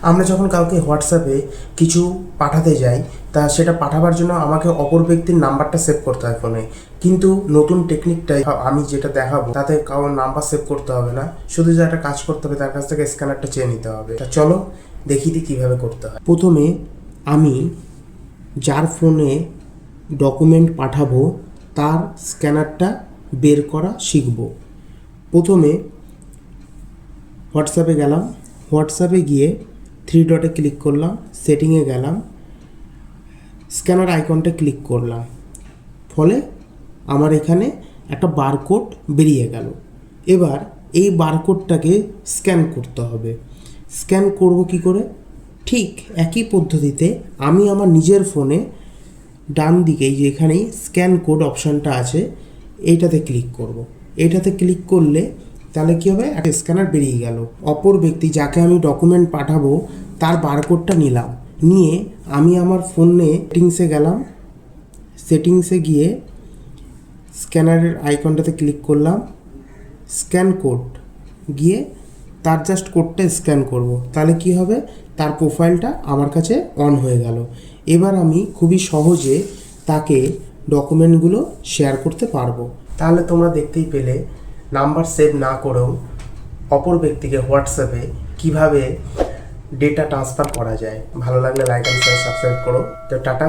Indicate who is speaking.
Speaker 1: আমরা যখন কাউকে হোয়াটসঅ্যাপে কিছু পাঠাতে যাই তা সেটা পাঠাবার জন্য আমাকে অপর ব্যক্তির নাম্বারটা সেভ করতে হয় ফোনে, কিন্তু নতুন টেকনিকটাই আমি যেটা দেখাবো তাতে কারোর নাম্বার সেভ করতে হবে না, শুধু যে একটা কাজ করতে হবে তার কাছ থেকে স্ক্যানারটা চেয়ে নিতে হবে। তা চলো দেখিয়ে দিই কীভাবে করতে হয়। প্রথমে আমি যার ফোনে ডকুমেন্ট পাঠাবো তার স্ক্যানারটা বের করা শিখব। প্রথমে হোয়াটসঅ্যাপে গেলাম, হোয়াটসঅ্যাপে গিয়ে থ্রি ডটে ক্লিক করলাম, সেটিংয়ে গেলাম, স্ক্যানার আইকনটা ক্লিক করলাম, ফলে আমার এখানে একটা বারকোড বেরিয়ে গেল। এবার এই বারকোডটাকে স্ক্যান করতে হবে। স্ক্যান করব কি করে? ঠিক একই পদ্ধতিতে আমি আমার নিজের ফোনে ডান দিকে যেখানেই স্ক্যান কোড অপশানটা আছে এইটাতে ক্লিক করব। এইটাতে ক্লিক করলে তাহলে কী হবে, একটা স্ক্যানার বেরিয়ে গেল। অপর ব্যক্তি যাকে আমি ডকুমেন্ট পাঠাবো তার বারকোডটা নিলাম, নিয়ে আমি আমার ফোনে সেটিংসে গেলাম, সেটিংসে গিয়ে স্ক্যানারের আইকনটাতে ক্লিক করলাম, স্ক্যান কোড গিয়ে তার জাস্ট কোডটা স্ক্যান করব। তাহলে কি হবে, তার প্রোফাইলটা আমার কাছে অন হয়ে গেল। এবার আমি খুবই সহজে তাকে ডকুমেন্টগুলো শেয়ার করতে পারবো। তাহলে তোমরা দেখতেই পেলে নাম্বার সেভ না করেও অপর ব্যক্তিকে হোয়াটসঅ্যাপে কিভাবে ডেটা ট্রান্সফার করা যায়। ভালো লাগলে লাইক অ্যান্ড সাবস্ক্রাইব করো। তো টাটা।